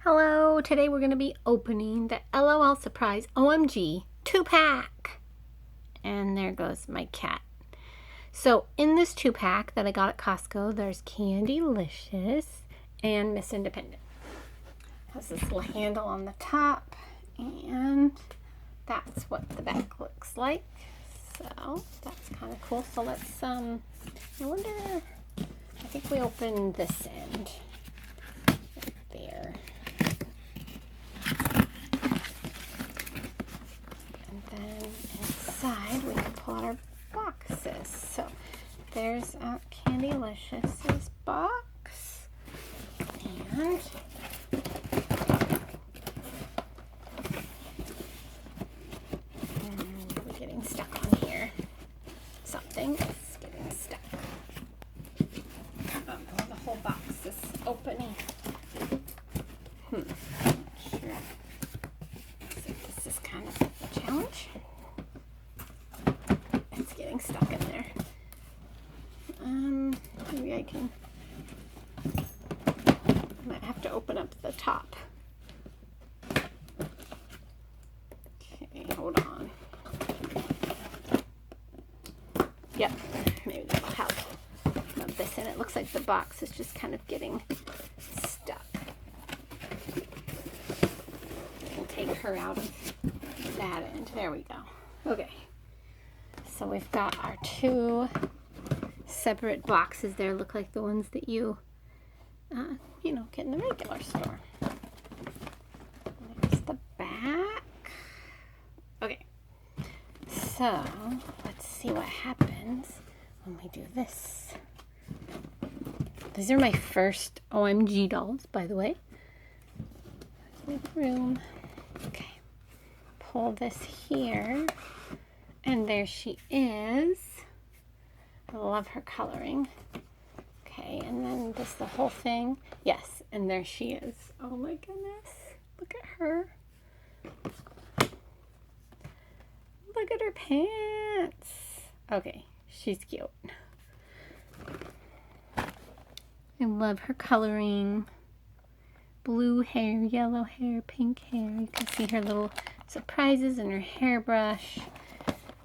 Hello, today we're going to be opening the LOL Surprise OMG 2-pack. And there goes my cat. So in this 2-pack that I got at Costco, there's Candylicious and Miss Independent. Has this little handle on the top, and that's what the back looks like. So that's kind of cool. So let's, I think we opened this end right there. And inside we can pull out our boxes. So there's Candylicious's box, and we're getting stuck on here. Something is getting stuck. The whole box is opening. Sure. So this is kind of a challenge. It's getting stuck in there. Maybe I might have to open up the top. Okay, hold on. Yep, maybe that'll help. Move this in. It looks like the box is just kind of getting stuck. I can take her out of that end. There we go. Okay. So we've got our two separate boxes there. Look like the ones that you get in the regular store. There's the back. Okay. So let's see what happens when we do this. These are my first OMG dolls, by the way. Make room. Okay. Pull this here. And there she is. I love her coloring. Okay, and then this the whole thing. Yes, and there she is. Oh my goodness. Look at her. Look at her pants. Okay, she's cute. I love her coloring. Blue hair, yellow hair, pink hair. You can see her little surprises and her hairbrush.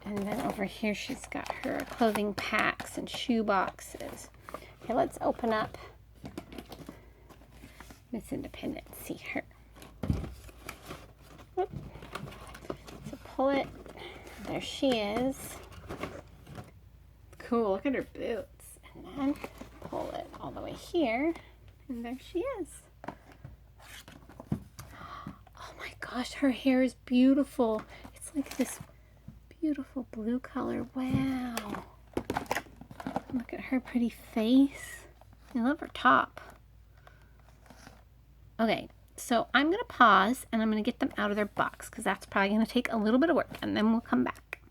And then over here, she's got her clothing packs and shoe boxes. Okay, let's open up Miss Independent. See her. Whoop. So pull it. There she is. Cool, look at her boots. And then pull it all the way here. And there she is. Oh my gosh, her hair is beautiful. It's like this beautiful blue color. Wow. Look at her pretty face. I love her top. Okay, so I'm going to pause and I'm going to get them out of their box because that's probably going to take a little bit of work, and then we'll come back.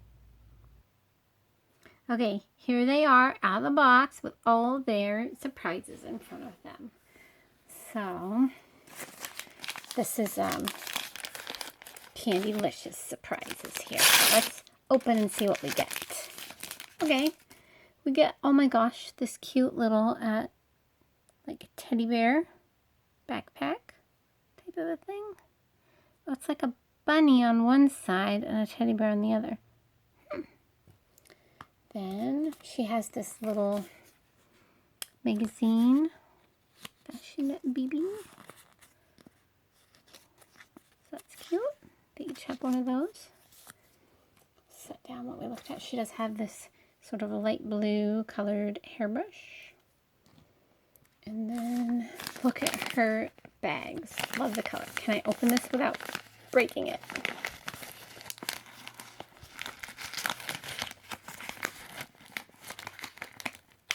Okay, here they are out of the box with all their surprises in front of them. So this is Candylicious surprises here. So let's open and see what we get. Okay, we get, oh my gosh, this cute little like a teddy bear backpack type of a thing. Oh, it's like a bunny on one side and a teddy bear on the other. Then she has this little magazine, Fashion BB. So that's cute. They each have one of those. Set down what we looked at. She does have this sort of a light blue colored hairbrush. And then look at her bags. Love the color. Can I open this without breaking it?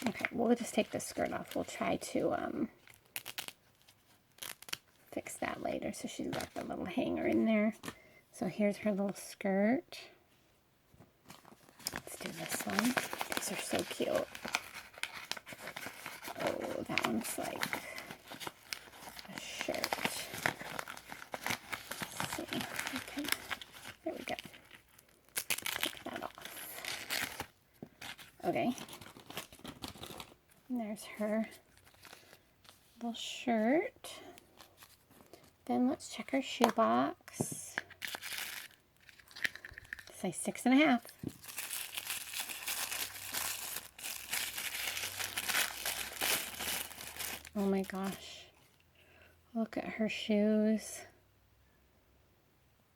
Okay, we'll just take the skirt off. We'll try to fix that later. So she's got the little hanger in there. So here's her little skirt. Let's do this one. These are so cute. Oh, that one's like a shirt. Let's see. Okay. There we go. Take that off. Okay. And there's her little shirt. Then let's check her shoebox. Size 6.5. Oh my gosh. Look at her shoes.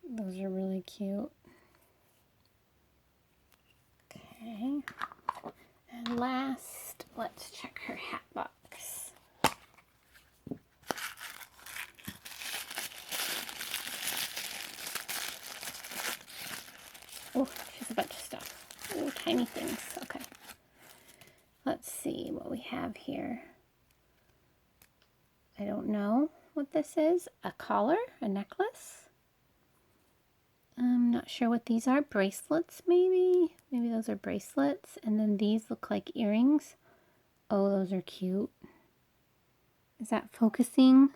Those are really cute. Okay. And last, let's check her hat box. Oh, she's a bunch of stuff. Oh, tiny things. Okay. Let's see what we have here. I don't know what this is. A collar? A necklace? I'm not sure what these are. Bracelets, maybe? Maybe those are bracelets. And then these look like earrings. Oh, those are cute. Is that focusing?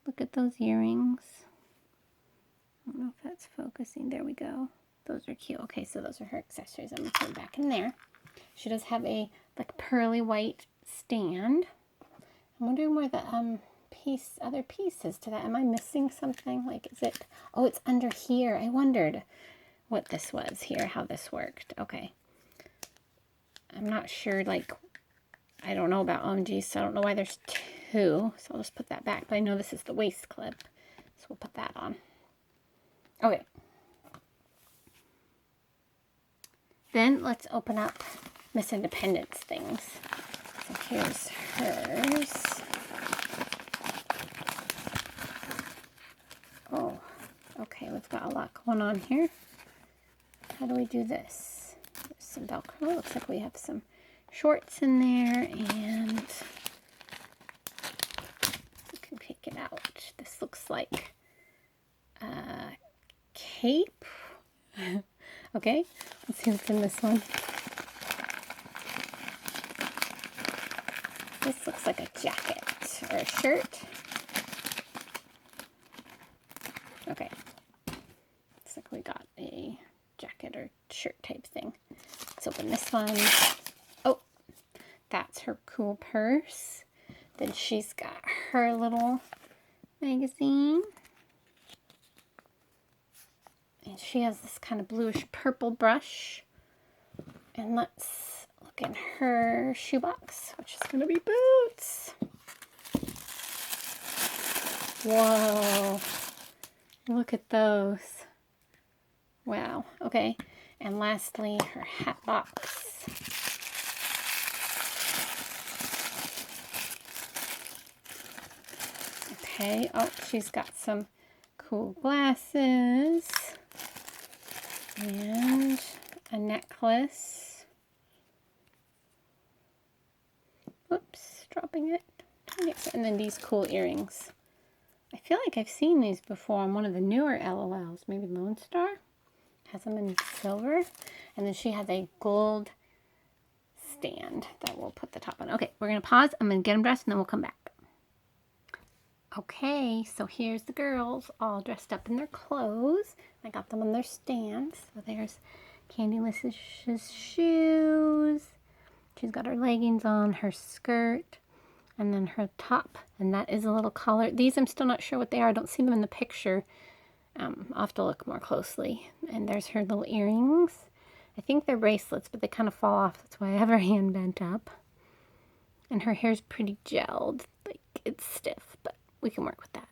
Look at those earrings. I don't know if that's focusing. There we go. Those are cute. Okay, so those are her accessories. I'm going to put them back in there. She does have a like pearly white stand. I'm wondering where the other piece is to that. Am I missing something? Like, is it? Oh, it's under here. I wondered what this was here, how this worked. Okay. I'm not sure, like, I don't know about OMG, so I don't know why there's two. So I'll just put that back. But I know this is the waist clip, so we'll put that on. Okay. Then let's open up Miss Independence things. So here's hers. Oh, okay, we've got a lot going on here. How do we do this? There's some Velcro. Looks like we have some shorts in there, and you can take it out. This looks like a cape. Okay, let's see what's in this one. This looks like a jacket or a shirt. Okay, looks like we got a jacket or shirt type thing. Let's open this one. Oh, that's her cool purse. Then she's got her little magazine. And she has this kind of bluish purple brush. And let's look in her shoebox, which is going to be boots. Whoa. Look at those. Wow. Okay. And lastly, her hat box. Okay. Oh, she's got some cool glasses. And a necklace. Oops, dropping it. And then these cool earrings. I feel like I've seen these before on one of the newer LOLs. Maybe Lone Star has them in silver. And then she has a gold stand that we'll put the top on. Okay, we're going to pause. I'm going to get them dressed and then we'll come back. Okay, so here's the girls all dressed up in their clothes. I got them on their stands. So there's Candy Licious shoes. She's got her leggings on, her skirt, and then her top. And that is a little collar. These I'm still not sure what they are. I don't see them in the picture. I'll have to look more closely. And there's her little earrings. I think they're bracelets, but they kind of fall off. That's why I have her hand bent up. And her hair's pretty gelled. Like, it's stiff, but we can work with that.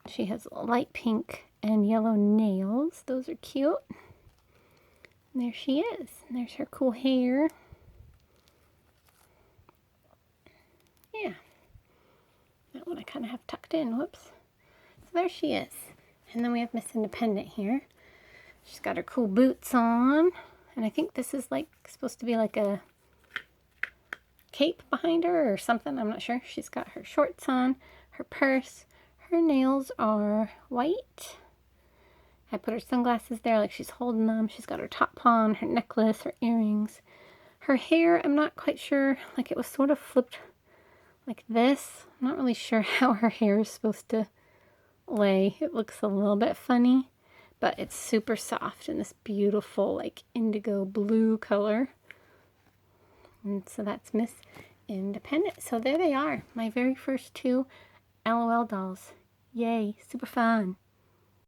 She has light pink and yellow nails. Those are cute. And there she is. And there's her cool hair. Yeah. That one I kind of have tucked in. Whoops. So there she is. And then we have Miss Independent here. She's got her cool boots on. And I think this is like supposed to be like a cape behind her or something. I'm not sure. She's got her shorts on, her purse. Her nails are white. I put her sunglasses there like she's holding them. She's got her top on, her necklace, her earrings. Her hair, I'm not quite sure. Like it was sort of flipped like this. I'm not really sure how her hair is supposed to lay. It looks a little bit funny, but it's super soft in this beautiful like indigo blue color. And so that's Miss Independent. So there they are, my very first two LOL dolls. Yay, super fun.